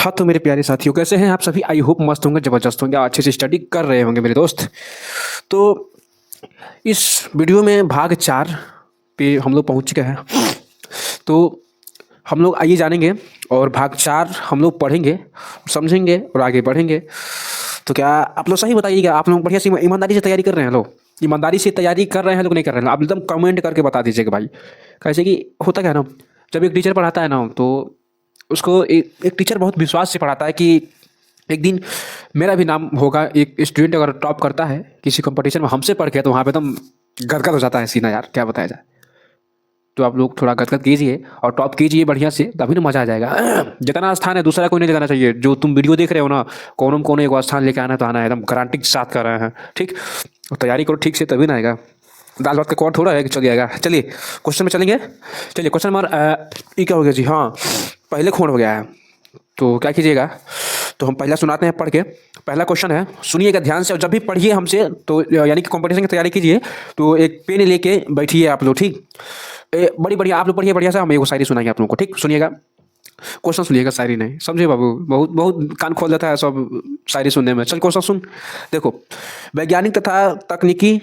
हाँ तो मेरे प्यारे साथियों, कैसे हैं आप सभी? आई होप मस्त होंगे, ज़बरदस्त होंगे, अच्छे से स्टडी कर रहे होंगे मेरे दोस्त। तो इस वीडियो में भाग 4 पे हम लोग पहुँच चुके हैं। तो हम लोग आइए जानेंगे और भाग 4 हम लोग पढ़ेंगे, समझेंगे और आगे बढ़ेंगे। तो क्या आप लोग सही बताइएगा, आप लोग बढ़िया से ईमानदारी से तैयारी कर रहे हैं? लोग ईमानदारी से तैयारी कर रहे हैं, लोग नहीं कर रहे हैं? आप एकदम कमेंट करके बता दीजिएगा भाई। कैसे कि होता क्या है ना, जब एक टीचर पढ़ाता है ना तो उसको एक टीचर बहुत विश्वास से पढ़ाता है कि एक दिन मेरा भी नाम होगा। एक स्टूडेंट अगर टॉप करता है किसी कंपटीशन में हमसे पढ़ के, तो वहाँ पे एकदम गदगद हो जाता है सीना यार, क्या बताया जाए। तो आप लोग थोड़ा गदगद कीजिए और टॉप कीजिए बढ़िया से, तभी ना मजा आ जाएगा। जितना स्थान है दूसरा कोई नहीं जगाना चाहिए। जो तुम वीडियो देख रहे हो ना, कोनो में कोनो एक स्थान लेके आना तो आना है, एकदम गारंटी के साथ कर रहे हैं, ठीक। और तैयारी करो ठीक से, तभी ना आएगा। दाल भात का कौन थोड़ा है कि चल जाएगा। चलिए क्वेश्चन में चलेंगे। चलिए क्वेश्चन नंबर ये क्या हो गया जी? हाँ, पहले खून हो गया है, तो क्या कीजिएगा। तो हम पहला सुनाते हैं पढ़ के। पहला क्वेश्चन है, सुनिएगा ध्यान से, और जब भी पढ़िए हमसे तो यानी कि कंपटीशन की तैयारी कीजिए तो एक पेन लेके बैठिए आप लोग, ठीक। बड़ी बढ़िया आप लोग पढ़िए बढ़िया से, हम एक शायरी सुनाएंगे आप लोगों को, ठीक। सुनिएगा, क्वेश्चन सुनिएगा, शायरी नहीं समझे बाबू। बहुत बहुत कान खोल देता है सब शायरी सुनने में। चल क्वेश्चन सुन। देखो, वैज्ञानिक तथा तकनीकी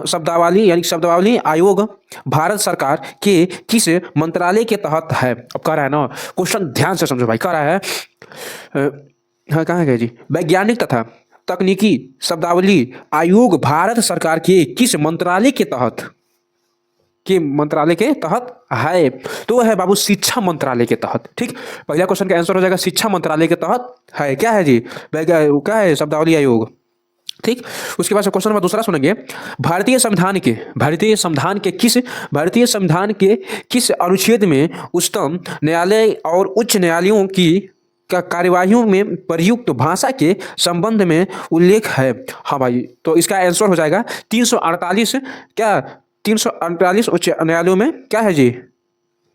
शब्दावली यानी शब्दावली आयोग भारत सरकार के किस मंत्रालय के तहत है? अब कह रहा है ना, क्वेश्चन ध्यान से समझो भाई। कह रहा है हाँ, कहाँ गए जी? वैज्ञानिक तथा तकनीकी शब्दावली आयोग भारत सरकार के किस मंत्रालय के तहत, के मंत्रालय के तहत है? तो है बाबू शिक्षा मंत्रालय के तहत, ठीक। पहला क्वेश्चन का आंसर हो जाएगा शिक्षा मंत्रालय के तहत है। क्या है जी? क्या है? शब्दावली आयोग, ठीक। उसके बाद क्वेश्चन नंबर दूसरा सुनेंगे। भारतीय संविधान के किस अनुच्छेद में उच्चतम न्यायालय और उच्च न्यायालयों की कार्यवाहियों में प्रयुक्त भाषा के संबंध में उल्लेख है? हाँ भाई, तो इसका आंसर हो जाएगा 348। क्या 348 उच्च न्यायालयों में क्या है जी?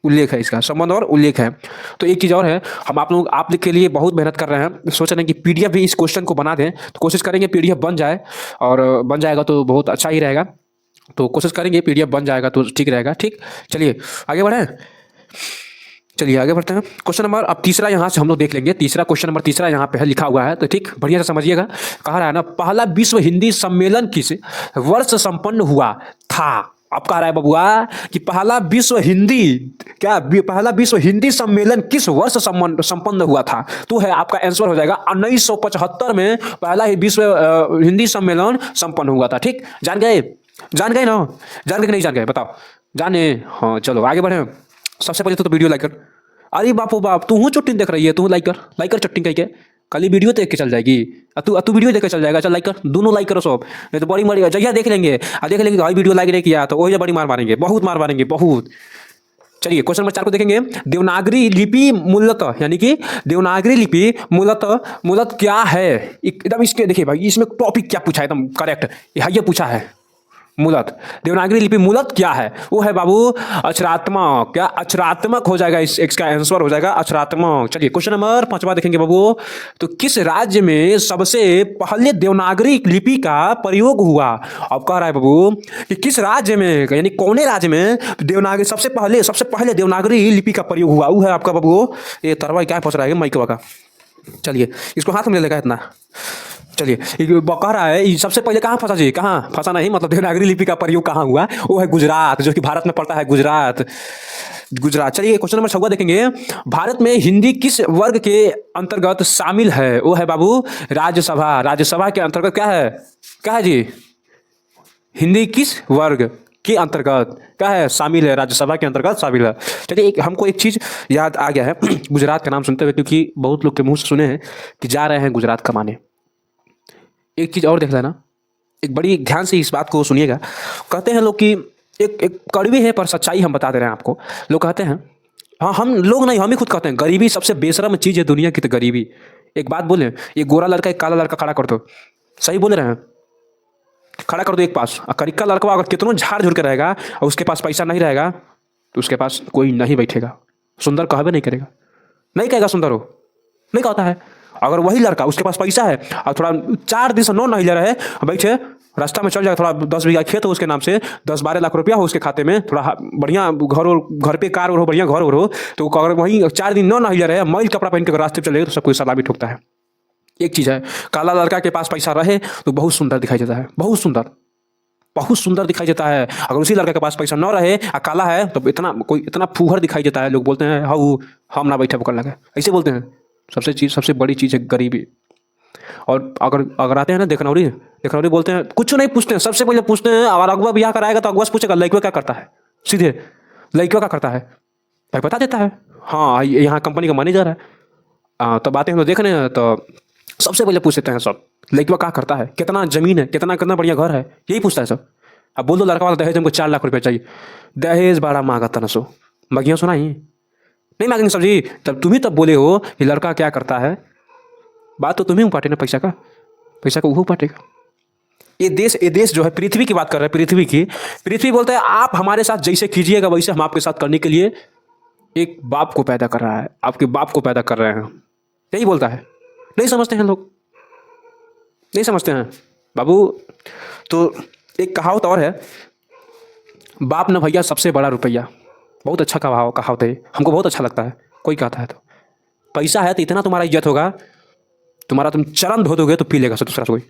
उल्लेख है, इसका संबंध और उल्लेख है। तो एक चीज़ और है, हम आप लोग आप के लिए बहुत मेहनत कर रहे हैं, सोच रहे हैं कि पीडीएफ भी इस क्वेश्चन को बना दें। तो कोशिश करेंगे पीडीएफ बन जाए, और बन जाएगा तो बहुत अच्छा ही रहेगा। तो कोशिश करेंगे पीडीएफ बन जाएगा तो ठीक रहेगा, ठीक। चलिए आगे बढ़ें, चलिए आगे बढ़ते हैं। क्वेश्चन नंबर अब तीसरा यहाँ से हम लोग देख लेंगे। तीसरा क्वेश्चन नंबर तीसरा यहाँ पे है, लिखा हुआ है, तो ठीक बढ़िया से समझिएगा। कह रहा है ना, पहला विश्व हिंदी सम्मेलन किस वर्ष संपन्न हुआ था? अब कह रहा है बबुआ कि पहला विश्व हिंदी सम्मेलन किस वर्ष संपन्न हुआ था? तो है आपका आंसर हो जाएगा 1975 में पहला ही विश्व हिंदी सम्मेलन संपन्न हुआ था, ठीक। जान गए ना? जान गए कि नहीं जान गए? बताओ, जाने? हाँ चलो आगे बढ़े। सबसे पहले तो वीडियो लाइक कर। अरे बापो बाप, तू हूँ चुट्टी देख रही है, तू लाइक कर चट्टी कह के। खाली वीडियो देख के चल जाएगी, तू वीडियो देख के चल जाएगा। चल लाइक कर, दोनों लाइक करो सब, नहीं तो बड़ी मारी जगह देख लेंगे भाई वीडियो लाइक नहीं किया तो वही बड़ी मार मारेंगे, बहुत मार मारेंगे, बहुत। चलिए क्वेश्चन नंबर 4 को देखेंगे। देवनागरी लिपि मूलतः यानी कि देवनागरी लिपि मूलतः क्या है? एकदम इसके देखिए भाई, इसमें टॉपिक क्या पूछा है एकदम करेक्ट, ये पूछा है मूलत। देवनागरी लिपि मूलत क्या है? वो है बाबू अक्षरात्मक। क्या अक्षरात्मक हो जाएगा? इसका आंसर हो जाएगा अक्षरात्मक। चलिए क्वेश्चन नंबर 5 देखेंगे बाबू। तो किस राज्य में सबसे पहले देवनागरी लिपि का प्रयोग हुआ? अब कह रहा है बाबू कि किस राज्य में, यानी कौन राज्य में देवनागरी सबसे पहले देवनागरी लिपि का प्रयोग हुआ? वो है आपका बाबू, ये तरवा क्या फंस रहा है माइकवा का। चलिए इसको हाथ में ले लेगा इतना। चलिए कह रहा है सबसे पहले कहाँ फंसा जी? कहाँ फंसा नहीं, मतलब देवनागरी लिपि का प्रयोग कहाँ हुआ? वो है गुजरात, जो कि भारत में पड़ता है, गुजरात। चलिए क्वेश्चन नंबर 6 देखेंगे। भारत में हिंदी किस वर्ग के अंतर्गत शामिल है? वो है बाबू राज्यसभा के अंतर्गत क्या है जी? हिंदी किस वर्ग के अंतर्गत क्या है? शामिल है, राज्यसभा के अंतर्गत शामिल है। चलिए हमको एक चीज़ याद आ गया है गुजरात का नाम सुनते हुए, क्योंकि बहुत लोग के मुंह से सुने हैं कि जा रहे हैं गुजरात कमाने। एक चीज़ और देख लेना, एक बड़ी ध्यान से इस बात को सुनिएगा। कहते हैं लोग कि एक कड़वी है पर सच्चाई हम बता दे रहे हैं आपको। लोग कहते हैं, हाँ हम लोग नहीं, हम ही खुद कहते हैं, गरीबी सबसे बेशरम चीज़ है दुनिया की। तो गरीबी, एक बात बोले, ये गोरा लड़का एक काला लड़का खड़ा कर दो, सही बोल रहे हैं, खड़ा कर दो एक पास। और करिक्का लड़का अगर कितनों झाड़ झुड़ के रहेगा और उसके पास पैसा नहीं रहेगा तो उसके पास कोई नहीं बैठेगा, सुंदर कहबे नहीं करेगा, नहीं कहेगा सुंदर हो, नहीं कहता है। अगर वही लड़का उसके पास पैसा है और थोड़ा 4 दिन से 9 नहीं ले रहे बैठे, रास्ता में चल जाएगा, थोड़ा 10 बीघा खेत हो उसके नाम से, 10-12 लाख रुपया हो उसके खाते में, थोड़ा बढ़िया घर हो, घर पे कार हो, बढ़िया घर हो, तो अगर वहीं 4 दिन न नहिया रहे, मैल कपड़ा पहन के अगर रास्ते पे चले तो सब कोई सलामी ठोकता है। एक चीज़ है, काला लड़का के पास पैसा रहे तो बहुत सुंदर दिखाई देता है, बहुत सुंदर, बहुत सुंदर दिखाई देता है। अगर उसी लड़का के पास पैसा न रहे और काला है तो इतना फूहड़ दिखाई देता है। लोग बोलते हैं हाउ हम ना बैठे पकड़ लगे, ऐसे बोलते हैं। सबसे बड़ी चीज़ है गरीबी। और अगर आते हैं ना देखनौरी बोलते हैं, कुछ नहीं पूछते हैं, सबसे पहले पूछते हैं अगर अगुआ ब्याह कराएगा तो अगुआ से पूछेगा लड़कियों क्या करता है, सीधे लड़कियों क्या करता है भाई बता देता है, हाँ यहाँ कंपनी का मैनेजर है। तब आते हैं तो देखने तो सबसे पहले पूछते हैं सब लड़कियों क्या करता है, कितना जमीन है, कितना बढ़िया घर है, यही पूछता है सब। अब बोल दो लड़का वाला दहेज हमको 4 लाख रुपये चाहिए, दहेज बड़ा मांगा तना सो बगिया सुना ही नहीं मांगेंगे सब्जी। तब तुम ही तब बोले हो कि लड़का क्या करता है, बात तो तुम्हें पाटे ना, पैसा का वो पाटेगा। ये देश जो है, पृथ्वी की बात कर रहे हैं, पृथ्वी बोलता है आप हमारे साथ जैसे कीजिएगा वैसे हम आपके साथ करने के लिए एक बाप को पैदा कर रहा है, आपके बाप को पैदा कर रहे हैं, यही बोलता है। नहीं समझते हैं लोग, नहीं समझते हैं बाबू। तो एक कहावत और है, बाप न भैया सबसे बड़ा रुपया, बहुत अच्छा कहावत है, हमको बहुत अच्छा लगता है। कोई कहता है तो पैसा है तो इतना तुम्हारा इज्जत होगा, तुम चरण धो दोगे तो पी लेगा दूसरा कोई,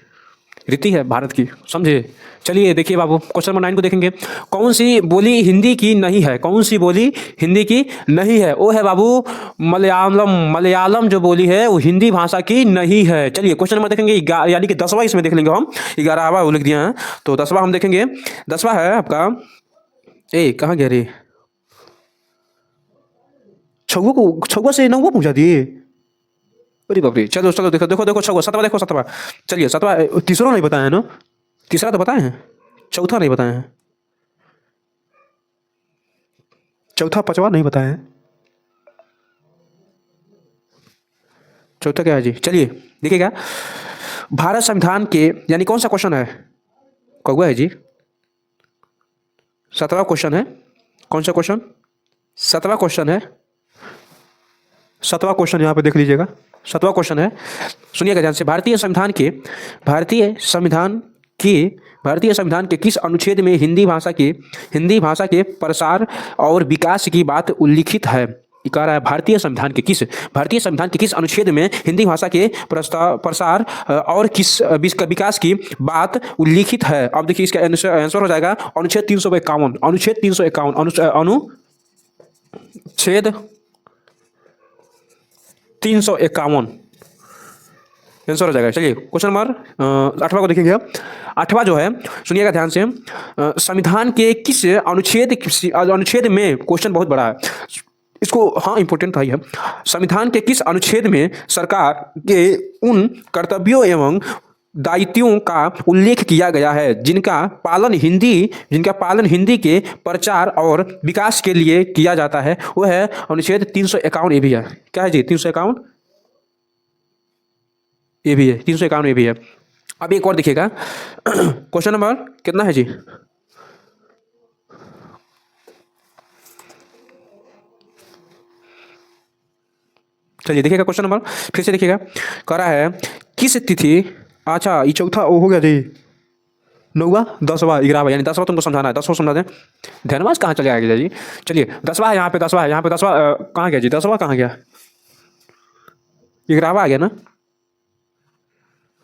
रीति है भारत की, समझे। चलिए देखिए बाबू, क्वेश्चन नंबर 9 को देखेंगे। कौन सी बोली हिंदी की नहीं है, कौन सी बोली हिंदी की नहीं है? वो है बाबू मलयालम जो बोली है वो हिंदी भाषा की नहीं है। चलिए क्वेश्चन नंबर देखेंगे, यानी कि 10वां इसमें देख लेंगे हम, 11वां वो लिख दिया है तो 10वां हम देखेंगे। 10वां है आपका, कहाँ गया रे, छुआ से 9वां पूछा दिए, अरे बाप रे। चलो देखो 7वां देखो 7वां। चलिए 7वां, तीसरा नहीं बताया है ना, तीसरा तो बताए हैं, चौथा नहीं बताए हैं, चौथा 5वां नहीं बताए हैं, चौथा क्या है जी? चलिए देखिएगा, भारत संविधान के, यानी कौन सा क्वेश्चन है, कौआ है जी? 7वां क्वेश्चन है, कौन सा क्वेश्चन? 7वां क्वेश्चन है, 7वां क्वेश्चन यहाँ पे देख लीजिएगा, 7वां क्वेश्चन है, सुनिएगा ध्यान से। भारतीय संविधान के किस अनुच्छेद में हिंदी भाषा के प्रसार और विकास की बात उल्लिखित है? ये कह रहा है भारतीय संविधान के किस अनुच्छेद में हिंदी भाषा के प्रसार और किस विकास की बात उल्लिखित है? अब देखिए इसका आंसर हो जाएगा अनुच्छेद 351, अनुच्छेद 351 आंसर हो जाएगा। चलिए क्वेश्चन नंबर 8वां को देखेंगे। 8वां जो है, सुनिएगा ध्यान से, संविधान के किस अनुच्छेद में, क्वेश्चन बहुत बड़ा है इसको, हाँ इंपॉर्टेंट था यह, संविधान के किस अनुच्छेद में सरकार के उन कर्तव्यों एवं दायित्वों का उल्लेख किया गया है जिनका पालन हिंदी के प्रचार और विकास के लिए किया जाता है? वो है अनुच्छेद 351। ये भी है, क्या है जी? 351 ये भी है, 351 ये भी है। अब एक और देखिएगा, क्वेश्चन नंबर कितना है जी? चलिए देखिएगा क्वेश्चन नंबर, फिर से देखिएगा, कह रहा है किस तिथि, अच्छा ये चौथा वो हो गया जी, 9वां 10वां 11वां, यानी 10वां तुमको समझाना है, 10वां समझा दें, ध्यानवास कहाँ चले आएगा जी? चलिए 10वां है यहाँ पे, 10वां कहाँ गया जी? 10वां कहाँ गया? 11वां आ गया ना,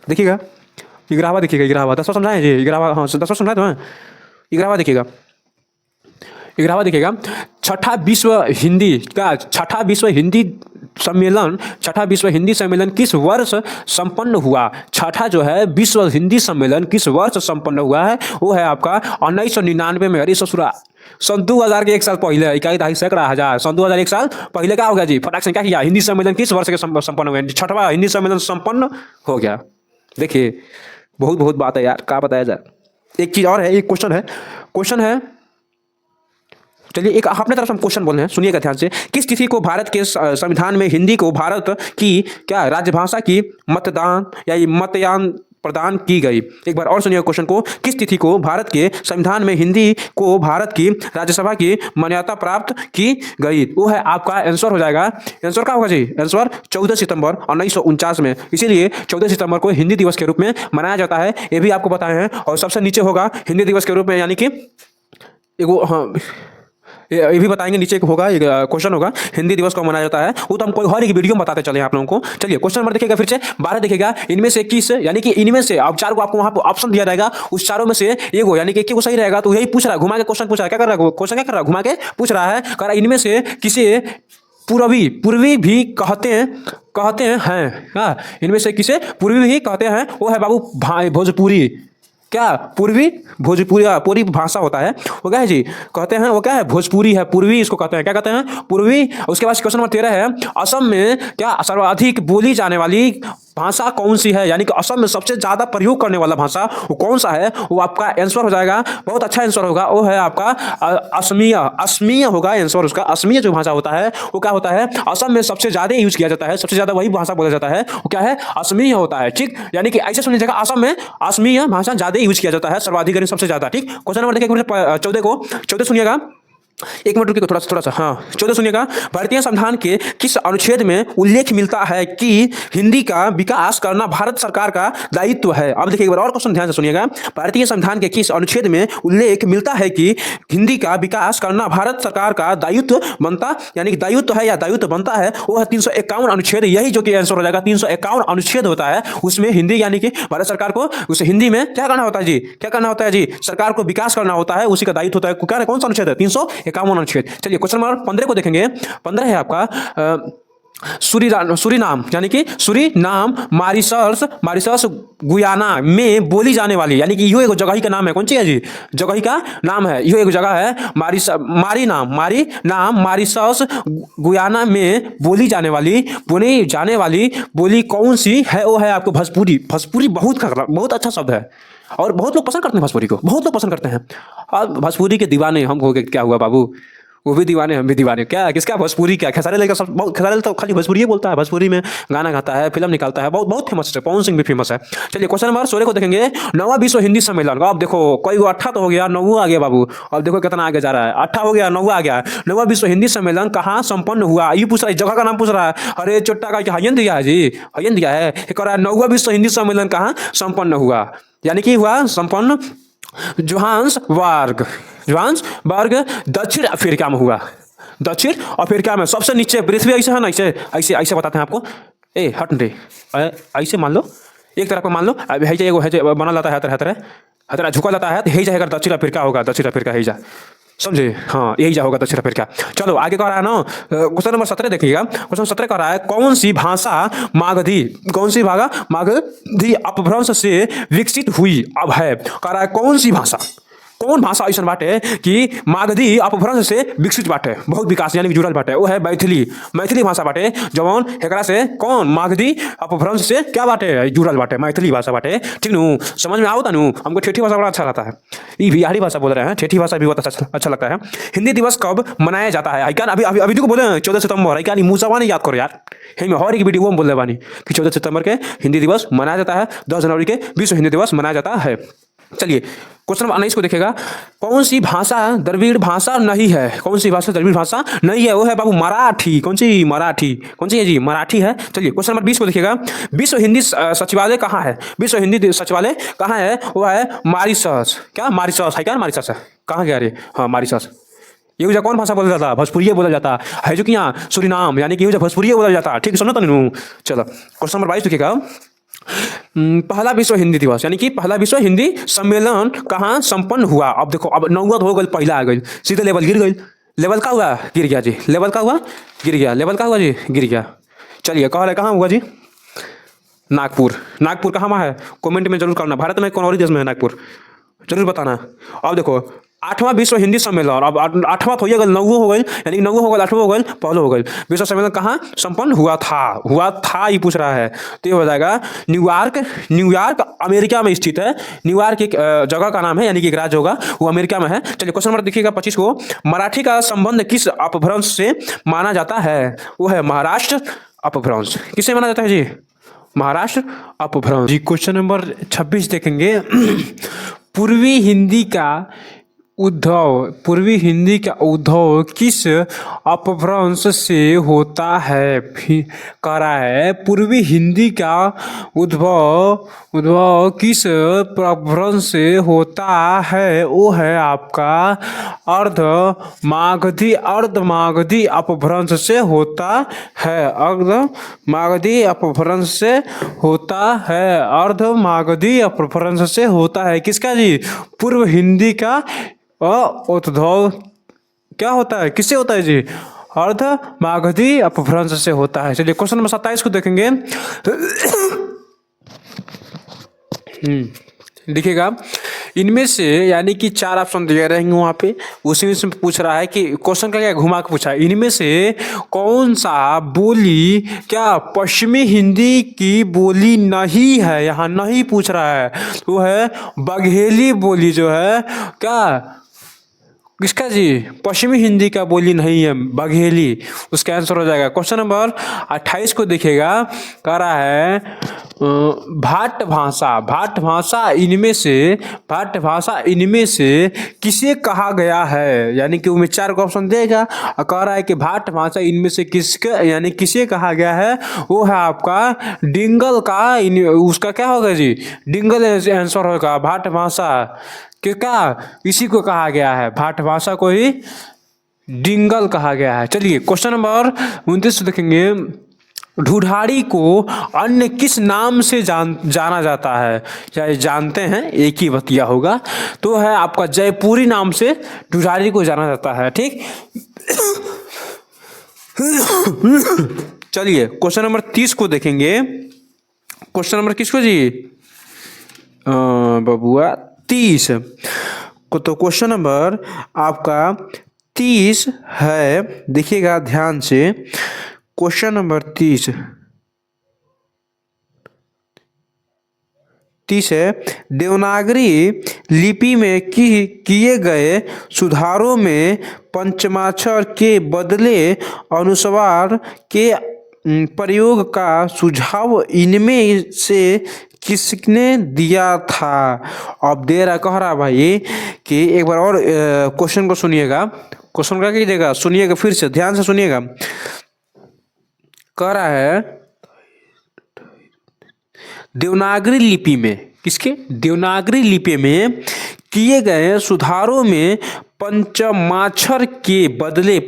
देखिएगा 11वां देखिएगा, 11वां 10वां समझाएं जी, 11वां, हाँ 10वां समझाए तो हैं, 11वां देखिएगा, 11वां देखिएगा, छठा विश्व हिंदी सम्मेलन किस वर्ष संपन्न हुआ? छठा जो है विश्व हिंदी सम्मेलन किस वर्ष संपन्न हुआ है? वो है आपका 1999 में। अरे ससुरा, सन 2000 के 1 साल पहले, इकाई दहाई सैकड़ा हजार, सन 2000 1 साल पहले क्या हो गया जी? फटाक से क्या किया? हिंदी सम्मेलन किस वर्ष के संपन्न हुआ? छठवां हिंदी सम्मेलन संपन्न हो गया। देखिए बहुत बात है यार, क्या बताया जाए। एक चीज और है, एक क्वेश्चन है, चलिए एक अपने तरफ हम क्वेश्चन बोल रहे हैं, सुनिएगा ध्यान से। किस तिथि को भारत के संविधान में हिंदी को भारत की क्या राजभाषा की मतयान प्रदान की गई। एक बार और सुनिए क्वेश्चन को, किस तिथि को भारत के संविधान में हिंदी को भारत की राज्यसभा की मान्यता प्राप्त की गई? वो है आपका आंसर हो जाएगा, आंसर क्या होगा जी? आंसर 14 सितंबर 1949 में। इसीलिए 14 सितंबर को हिंदी दिवस के रूप में मनाया जाता है, ये भी आपको बताए हैं। और सबसे नीचे होगा हिंदी दिवस के रूप में, यानी कि एगो, हाँ ये भी बताएंगे, नीचे एक होगा, एक क्वेश्चन होगा हिंदी दिवस को मनाया जाता है, वो तो हम कोई हर एक वीडियो में बताते चले आप लोगों को। चलिए क्वेश्चन नंबर देखिएगा फिर से 12 देखिएगा, इनमें से किस, यानी कि इनमें से अब चार को आपको वहां पर ऑप्शन दिया जाएगा, उस चारों में से एक हो, यानी कि एक को सही रहेगा। तो यही पूछ रहा है, घुमा के क्वेश्चन पूछ रहा है, क्या कर रहा है क्वेश्चन, क्या कर रहा है, घुमा के पूछ रहा है, कह रहा है इनमें से किसे पूर्वी भी कहते हैं हाँ, इनमें से किसे पूर्वी भी कहते हैं? वो है बाबू भोजपुरी। क्या पूर्वी भोजपुरी पूरी भाषा होता है, वो क्या है जी? कहते हैं वो क्या है? भोजपुरी है, पूर्वी इसको कहते हैं, क्या कहते हैं? पूर्वी। उसके बाद क्वेश्चन नंबर 13 है, असम में क्या सर्वाधिक बोली जाने वाली भाषा कौन सी है? यानी कि असम में सबसे ज्यादा प्रयोग करने वाला भाषा वो कौन सा है? वो आपका आंसर हो जाएगा, बहुत अच्छा आंसर होगा, वो है आपका असमिया होगा आंसर उसका। असमिया जो भाषा होता है वो क्या होता है? असम में सबसे ज्यादा यूज किया जाता है, सबसे ज्यादा वही भाषा बोला जाता है, वो क्या है? असमिया होता है। ठीक, यानी कि ऐसे सुन लीजिएगा, असम में असमिया भाषा ज्यादा यूज किया जाता है, सर्वाधिक सबसे ज्यादा। ठीक, क्वेश्चन नंबर देखिए 14 को, 14 सुनिएगा, एक मिनट रुकिए, थोड़ा सा हाँ 14 सुनिएगा, भारतीय संविधान के किस अनुच्छेद में उल्लेख मिलता है कि हिंदी का विकास करना भारत सरकार का दायित्व है? अब देखिए एक बार और क्वेश्चन ध्यान से सुनिएगा, भारतीय संविधान के किस अनुच्छेद में उल्लेख मिलता है कि हिंदी का विकास करना भारत सरकार का दायित्व बनता, यानी कि दायित्व है या दायित्व बनता है? वो है 351 अनुच्छेद, यही जो कि आंसर हो जाएगा। 351 अनुच्छेद होता है, उसमें हिंदी, यानी कि भारत सरकार को उस हिंदी में क्या करना होता है जी? क्या करना होता है जी? सरकार को विकास करना होता है, उसी का दायित्व होता है। कौन सा अनुच्छेद है? 351 अनुच्छेद। चलिए क्वेश्चन नंबर 15 को देखेंगे। 15 है आपका सूरीनाम, यानी कि सूरीनाम मॉरिशस गुयाना में बोली जाने वाली, यानी कि यो एक जगह का नाम है। कौन सी है जी? जगह का नाम है, यो एक जगह है मारी नाम मॉरिशस गुयाना में बोली जाने वाली बोली कौन सी है? वो है आपको भोजपुरी। भोजपुरी बहुत अच्छा शब्द है और बहुत लोग पसंद करते हैं भोजपुरी को, बहुत लोग पसंद करते हैं। और भोजपुरी के दीवाने हम हो गए, क्या हुआ बाबू? वो भी दीवाने, हम भी दीवाने। क्या किसका? भोजपुरी। क्या खेसारी लाल का सब, खेसारी लाल तो खाली भोजपुरी ही बोलता है, भोजपुरी में गाना गाता है, फिल्म निकालता है, बहुत फेमस है। पवन सिंह भी फेमस है। चलिए क्वेश्चन नंबर 16 को देखेंगे, 9वां विश्व हिंदी सम्मेलन। अब देखो कोई 8 तो हो गया, 9वां आ गया बाबू। अब देखो कितना आगे जा रहा है, 8 हो गया, 9वां आ गया। 9वां विश्व हिंदी सम्मेलन कहाँ संपन्न हुआ? ये पूछ रहा है, जगह का नाम पूछ रहा है। अरे चोट्टा का क्या हयन दिया है जी? हयन दिया है। 9वां विश्व हिंदी सम्मेलन कहाँ संपन्न हुआ? यानी कि हुआ संपन्न जोहान्सबर्ग दक्षिण अफ्रीका में हुआ। दक्षिण अफ्रीका में सबसे नीचे पृथ्वी ऐसे है ना, ऐसे बताते हैं आपको। हट रे, ऐसे मान लो, एक तरफ मान लो, अब है बना जाता है, हतरा झुका जाता है, तो यही जाएगा दक्षिण अफ्रीका होगा, दक्षिण अफ्रीका ही जा, समझे? हाँ यही जा होगा दक्षिण अफ्रीका। चलो आगे कह रहा है ना, क्वेश्चन नंबर 17 देखिएगा। क्वेश्चन 17 कह रहा है, कौन सी भाषा मागधी अपभ्रंश से विकसित हुई अब है? कह रहा है कौन भाषा ऐसा बाटे कि मागधी अपभ्रंश से विकसित बाटे, बहुत विकास यानी जुड़ल बाटे? वो है मैथिली भाषा बाटे, जौन एकरा से कौन मागधी अपभ्रंश से क्या बाटे? जुड़ल बाटे, मैथिली भाषा बाटे। ठीक नु, समझ में आवता नु? हमको ठेठी भाषा बड़ा अच्छा लगता है, ये बिहारी भाषा बोल रहे हैं, ठेठी भाषा भी बहुत अच्छा लगता है। हिंदी दिवस कब मनाया जाता है? अभी को बोले 14 सितंबर है, मुँह जबानी याद करो यार, हर एक वीडियो में बोल रहे बानी कि 14 सितंबर के हिंदी दिवस मनाया जाता है, 10 जनवरी के विश्व हिंदी दिवस मनाया जाता है। चलिए क्वेश्चन नंबर 19 को देखेगा, कौन सी भाषा द्रविड़ भाषा नहीं है? कौन सी भाषा द्रविड़ भाषा नहीं है? वो है बाबू मराठी। कौन सी है जी? मराठी है। चलिए क्वेश्चन नंबर 20 को देखिएगा, विश्व हिंदी सचिवालय कहाँ है? विश्व हिंदी सचिवालय कहाँ है? वो है मॉरिशस। क्या मॉरिशस है? क्या मॉरिशस है? कहाँ गया रे? हाँ मॉरिशस। ये कौन भाषा बोला जाता? भोजपुरी बोला जाता है, जो कि यहाँ सूरीनाम, यानी कि भोजपुरी बोला जाता। ठीक सुनो तो नहीं? चलो क्वेश्चन नंबर 22 देखिएगा, पहला विश्व हिंदी दिवस, यानी कि पहला विश्व हिंदी सम्मेलन कहाँ संपन्न हुआ? अब देखो, अब 9वां हो गई, पहला आ गई, सीधे लेवल गिर गई। लेवल का हुआ? गिर गया जी। लेवल का हुआ? गिर गया। लेवल का हुआ जी? गिर गया। चलिए कहाँ हुआ जी? नागपुर कहाँ है? कमेंट में जरूर करना। भारत में कौन और देश में है नागपुर? जरूर बताना। अब देखो 8वां विश्व हिंदी सम्मेलन, अब 8वां तो हो गया, 9वां हो गई, यानी 9वां हो गया, 8वां हो गई, पहले हो गई। विश्व सम्मेलन कहाँ संपन्न हुआ था ये पूछ रहा है, तो ये हो जाएगा न्यूयॉर्क अमेरिका में स्थित है। न्यूयॉर्क एक जगह का नाम है, यानी कि एक राज्य होगा, वो अमेरिका में है। चलिए क्वेश्चन नंबर देखिएगा 25 को, मराठी का संबंध किस अपभ्रंश से माना जाता है? वो है महाराष्ट्र अपभ्रंश। किससे माना जाता है जी? महाराष्ट्र अपभ्रंश जी। क्वेश्चन नंबर 26 देखेंगे। पूर्वी हिंदी का उद्भव किस अपभ्रंश से होता है? कह रहा है पूर्वी हिंदी का उद्भव किस अपभ्रंश से होता है? वो है आपका अर्धमागधी अपभ्रंश से होता है। अर्धमागधी अपभ्रंश से होता है। अर्धमागधी अपभ्रंश से होता है किसका जी? पूर्व हिंदी का उद्भव क्या होता है? किससे होता है जी? अर्धमागधी अपभ्रंश से होता है। चलिए क्वेश्चन नंबर 27 को देखेंगे। देखिएगा, इनमें से यानी कि 4 ऑप्शन दिए रहेंगे वहाँ पे, उसी में से पूछ रहा है कि क्वेश्चन का क्या घुमा के पूछा है, इनमें से कौन सा बोली क्या पश्चिमी हिंदी की बोली नहीं है? यहाँ नहीं पूछ रहा है, वो है बघेली बोली जो है क्या किसका जी? पश्चिमी हिंदी का बोली नहीं है, बघेली, उसका आंसर हो जाएगा। क्वेश्चन नंबर 28 को देखिएगा, कह रहा है भाट भाषा इनमें से किसे कहा गया है? यानी कि उम्मीद 4 को ऑप्शन देगा और कह रहा है कि भाट भाषा इनमें से किसे कहा गया है? वो है आपका डिंगल का। उसका क्या होगा जी? डिंगल आंसर होगा। भाट भाषा क्या इसी को कहा गया है, भाट भाषा को ही डिंगल कहा गया है। चलिए क्वेश्चन नंबर 29 देखेंगे। ढूढ़ाड़ी को अन्य किस नाम से जाना जाता है? या जानते हैं, एक ही बतिया होगा, तो है आपका जयपुरी नाम से ढूढ़ाड़ी को जाना जाता है। ठीक, चलिए क्वेश्चन नंबर 30 को देखेंगे। क्वेश्चन नंबर किसको जी? बबुआ 30 को। तो क्वेश्चन नंबर आपका 30 है, देखिएगा ध्यान से। क्वेश्चन नंबर 30 है, देवनागरी लिपि में किए गए सुधारों में पंचमाक्षर के बदले अनुस्वार के प्रयोग का सुझाव इनमें से किसने दिया था? अब दे रहा, कह रहा भाई कि एक बार और क्वेश्चन को सुनिएगा। क्वेश्चन का कीजिएगा, सुनिएगा, फिर से ध्यान से सुनिएगा। कह रहा है देवनागरी लिपि में, किसके? देवनागरी लिपि में किए गए सुधारों में पंचमाक्षर के बदले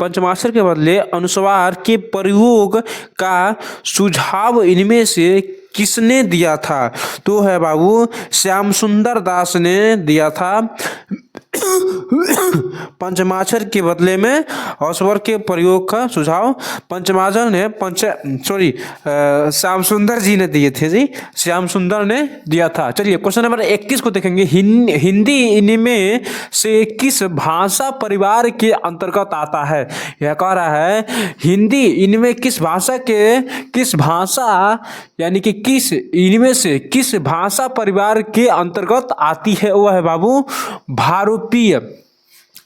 अनुस्वार के प्रयोग का सुझाव इनमें से किसने दिया था? तो है बाबू श्याम सुंदर दास ने दिया था। पंचमाक्षर के बदले में अनुस्वार के प्रयोग का सुझाव पंचमाक्षर ने श्याम सुंदर जी ने दिए थे जी, श्याम सुंदर ने दिया था। चलिए क्वेश्चन नंबर 21 को देखेंगे। हिंदी इनमें से किस भाषा परिवार के अंतर्गत आता है? यह कह रहा है हिंदी इनमें किस भाषा यानी कि इनमें से किस भाषा परिवार के अंतर्गत आती है? वह है बाबू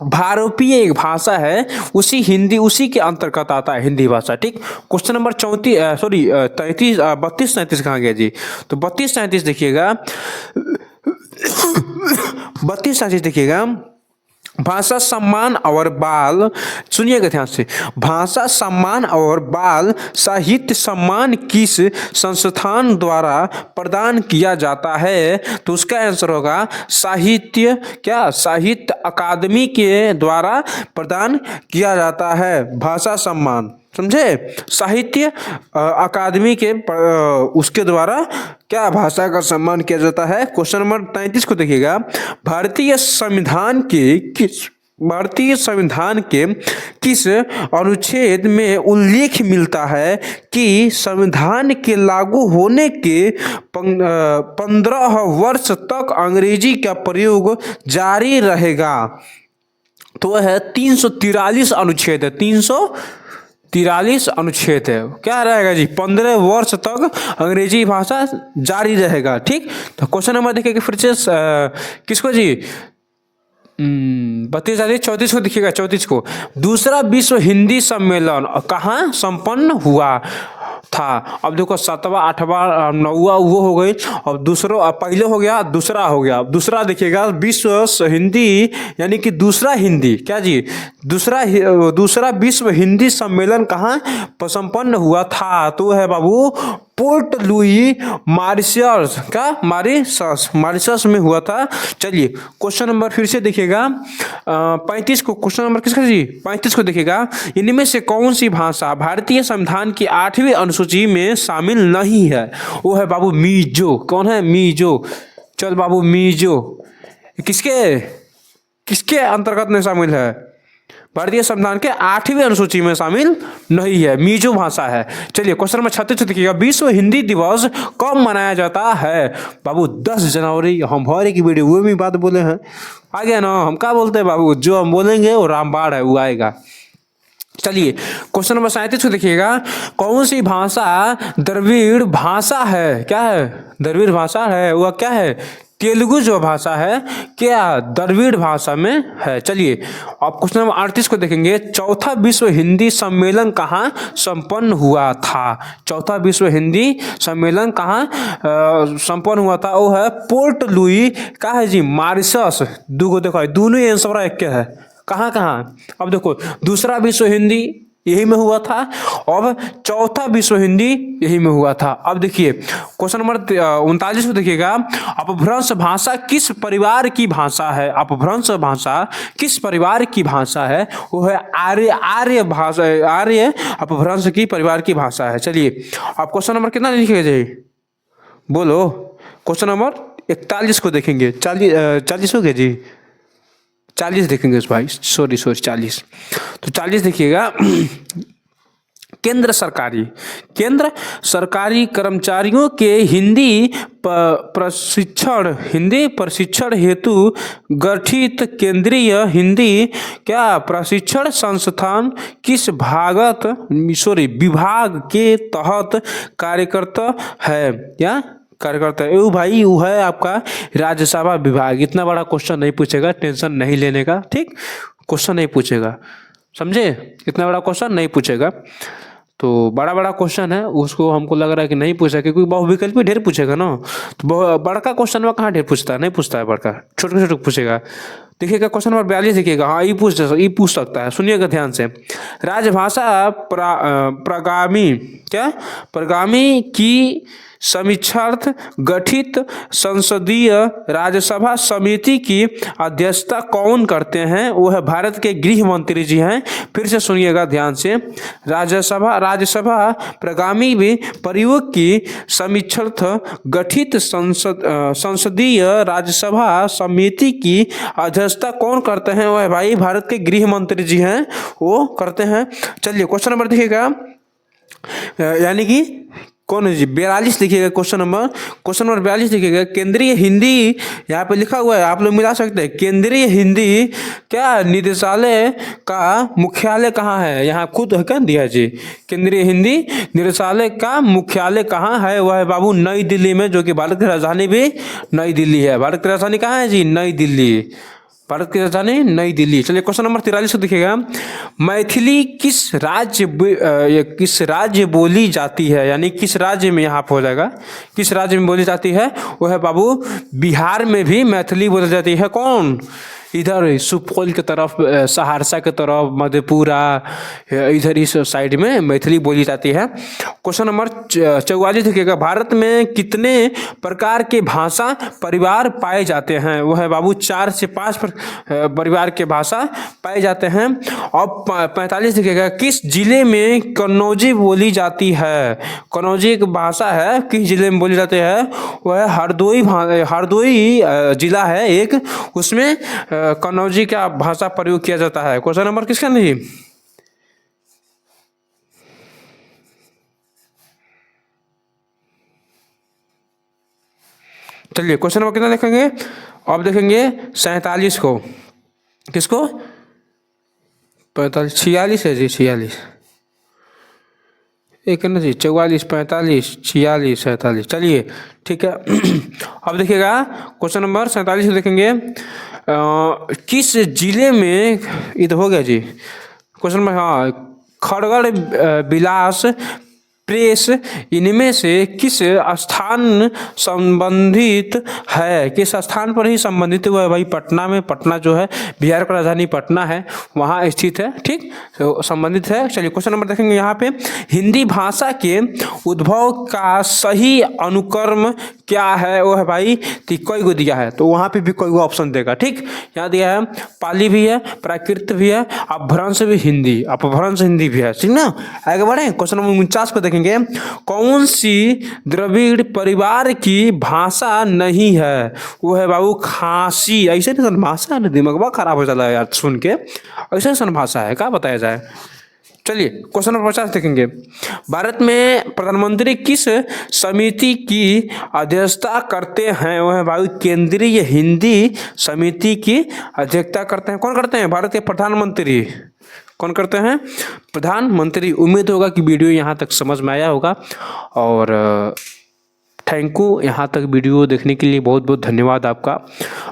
भारोपीय एक भाषा है, उसी के अंतर्गत आता है हिंदी भाषा। ठीक, क्वेश्चन नंबर 32-33 कहाँ गया जी? तो 32-33 देखिएगा। 32-33 देखिएगा। भाषा सम्मान और बाल, सुनिएगा ध्यान से, भाषा सम्मान और बाल साहित्य सम्मान किस संस्थान द्वारा प्रदान किया जाता है? तो उसका आंसर होगा साहित्य अकादमी के द्वारा प्रदान किया जाता है भाषा सम्मान। समझे? साहित्य अकादमी के उसके द्वारा क्या भाषा का सम्मान किया जाता है। क्वेश्चन नंबर 33 को देखिएगा। भारतीय संविधान के किस अनुच्छेद में उल्लेख मिलता है कि संविधान के लागू होने के 15 वर्ष तक अंग्रेजी का प्रयोग जारी रहेगा? तो है 343 अनुच्छेद है, 343 अनुच्छेद है। क्या रहेगा जी? 15 वर्ष तक अंग्रेजी भाषा जारी रहेगा। ठीक, तो क्वेश्चन नंबर देखिए फिर से किसको जी? 32 34 को देखिएगा, 34 को। दूसरा विश्व हिंदी सम्मेलन कहाँ संपन्न हुआ था? अब देखो 7वां 8वां 9वां वो हो गई, अब दूसरा पहले हो गया, दूसरा हो गया। अब दूसरा देखिएगा विश्व हिंदी यानी कि दूसरा हिंदी क्या जी, दूसरा विश्व हिंदी सम्मेलन कहाँ संपन्न हुआ था? तो है बाबू पोर्ट लुई मॉरिशस का मॉरिशस में हुआ था। चलिए क्वेश्चन नंबर फिर से देखिएगा 35 को। क्वेश्चन नंबर किसका जी? 35 को देखिएगा। इनमें से कौन सी भाषा भारतीय संविधान की 8वीं अनुसूची में शामिल नहीं है? वो है बाबू मीजो। कौन है? मीजो। चल बाबू मीजो किसके अंतर्गत में शामिल है? भारतीय संविधान के 8वीं अनुसूची में शामिल नहीं है, मीजो भाषा है। चलिए क्वेश्चन नंबर 36 देखिएगा। विश्व हिंदी दिवस कब मनाया जाता है? बाबू 10 जनवरी। हम भौरे की वीडियो वो भी बात बोले हैं, आ गया ना। हम क्या बोलते हैं बाबू, जो हम बोलेंगे वो रामबाण है, वो आएगा। चलिए क्वेश्चन नंबर 37 को देखिएगा। कौन सी भाषा द्रविड़ भाषा है? क्या है? द्रविड़ भाषा है। वह क्या है? तेलुगु जो भाषा है क्या द्रविड़ भाषा में है। चलिए अब क्वेश्चन नंबर 38 को देखेंगे। चौथा विश्व हिंदी सम्मेलन कहाँ संपन्न हुआ था? चौथा विश्व हिंदी सम्मेलन कहाँ संपन्न हुआ था? वो है पोर्ट लुई का है जी, मॉरिशस। दूगो देखो, दोनों ही आंसर एक के है। कहाँ कहाँ? अब देखो दूसरा विश्व हिंदी यही में हुआ था, अब चौथा विश्व हिंदी यही में हुआ था। अब देखिए क्वेश्चन नंबर 39 को देखिएगा। अपभ्रंश भाषा किस परिवार की भाषा है? अपभ्रंश भाषा किस परिवार की भाषा है? वो है आर्य भाषा। आर्य अपभ्रंश की परिवार की भाषा है। चलिए आप क्वेश्चन नंबर कितना लिखेगा जी? बोलो। क्वेश्चन नंबर 41 को देखेंगे। 40 हो गया जी? 40 देखेंगे भाई, सॉरी 40। तो 40 देखिएगा। केंद्र सरकारी कर्मचारियों के हिंदी प्रशिक्षण हेतु गठित केंद्रीय हिंदी क्या प्रशिक्षण संस्थान किस विभाग के तहत कार्यरत है? क्या कार्यकर्ता है? वो भाई वो है आपका राज्यसभा विभाग। इतना बड़ा क्वेश्चन नहीं पूछेगा, टेंशन नहीं लेने का, ठीक? क्वेश्चन नहीं पूछेगा, समझे? इतना बड़ा क्वेश्चन नहीं पूछेगा। तो बड़ा क्वेश्चन है, उसको हमको लग रहा है कि नहीं पूछा, क्योंकि बहुविकल्पी ढेर पूछेगा ना। तो बड़का क्वेश्चन में कहाँ ढेर पूछता है? नहीं पूछता है बड़का, छोटे छोटे पूछेगा। देखिएगा क्वेश्चन नंबर 42 देखिएगा। हाँ ये पूछ सकता है, सुनिएगा ध्यान से। राजभाषा प्रगामी की समीक्षार्थ गठित संसदीय राज्यसभा समिति की अध्यक्षता कौन करते हैं? वो है भारत के गृह मंत्री जी हैं। फिर से सुनिएगा ध्यान से। राज्यसभा प्रगामी प्रयोग की समीक्षार्थ गठित संसदीय राज्यसभा समिति की अध्यक्षता कौन करते हैं? वो है भाई भारत के गृह मंत्री जी हैं, वो करते हैं। चलिए क्वेश्चन नंबर देखिएगा, यानी कि कौन है जी? 42 लिखिएगा। क्वेश्चन नंबर 42 लिखिएगा। केंद्रीय हिंदी यहाँ पे लिखा हुआ है, आप लोग मिला सकते हैं। केंद्रीय हिंदी क्या निदेशालय का मुख्यालय कहाँ है? यहाँ खुद है क्या दिया जी? केंद्रीय हिंदी निदेशालय का मुख्यालय कहाँ है? वह है बाबू नई दिल्ली में, जो कि भारत की राजधानी भी नई दिल्ली है। भारत की राजधानी कहाँ है जी? नई दिल्ली। भारत की राजधानी नई दिल्ली। चलिए क्वेश्चन नंबर 43 को देखिएगा। मैथिली किस राज्य बोली जाती है? यानी किस राज्य में, यहाँ पर हो जाएगा किस राज्य में बोली जाती है? वो है बाबू बिहार में भी मैथिली बोली जाती है। कौन? इधर सुपौल की तरफ, सहरसा की तरफ, मधेपुरा, इधर इस साइड में मैथिली बोली जाती है। क्वेश्चन नंबर 44 देखिएगा। भारत में कितने प्रकार के भाषा परिवार पाए जाते हैं? वो है बाबू 4 से 5 परिवार के भाषा पाए जाते हैं। और 45 देखिएगा। किस जिले में कन्नौजी बोली जाती है? कन्नौजी एक भाषा है, किस जिले में बोली जाती है? वह हरदोई जिला है एक, उसमें कन्नौजी का भाषा प्रयोग किया जाता है। क्वेश्चन नंबर किसका नहीं? चलिए क्वेश्चन नंबर कितना देखेंगे? अब देखेंगे 47 को। किसको? 45 46 है जी, 46 एक है ना जी, 44 45 46 47। चलिए ठीक है। अब देखिएगा क्वेश्चन नंबर 47 देखेंगे। किस जिले में, ये तो हो गया जी क्वेश्चन में। हाँ, खड़गड़ बिलास प्रेस इनमें से किस स्थान संबंधित है, किस स्थान पर ही संबंधित हुआ है भाई? पटना में, पटना जो है बिहार का राजधानी पटना है, वहाँ स्थित है, ठीक, तो संबंधित है। चलिए क्वेश्चन नंबर देखेंगे यहाँ पे, हिंदी भाषा के उद्भव का सही अनुक्रम क्या है? वो है भाई कई गो दिया है, तो वहाँ पे भी कोई गो ऑप्शन देगा, ठीक। यहाँ दिया है पाली भी है, प्राकृत भी है, अपभ्रंश भी हिंदी, अपभ्रंश हिंदी भी है, ठीक ना। आगे बढ़े क्वेश्चन नंबर 49 को देखेंगे, कौन सी द्रविड़ परिवार की भाषा नहीं है? वो है बाबू खांसी। ऐसे नहीं भाषा है, दिमाग खराब हो जाता है यार सुन के, ऐसे सन भाषा है, क्या बताया जाए। चलिए क्वेश्चन नंबर 50 देखेंगे, भारत में प्रधानमंत्री किस समिति की अध्यक्षता करते हैं? वो है भाई केंद्रीय हिंदी समिति की अध्यक्षता करते हैं। कौन करते हैं? भारत के प्रधानमंत्री। कौन करते हैं? प्रधानमंत्री। उम्मीद होगा कि वीडियो यहाँ तक समझ में आया होगा, और थैंक यू। यहाँ तक वीडियो देखने के लिए बहुत बहुत धन्यवाद आपका,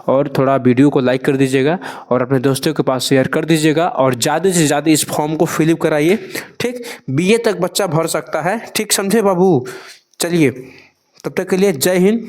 और थोड़ा वीडियो को लाइक कर दीजिएगा और अपने दोस्तों के पास शेयर कर दीजिएगा, और ज़्यादा से ज़्यादा इस फॉर्म को फिलअप कराइए, ठीक। बीए तक बच्चा भर सकता है, ठीक, समझे बाबू। चलिए तब तक के लिए जय हिंद।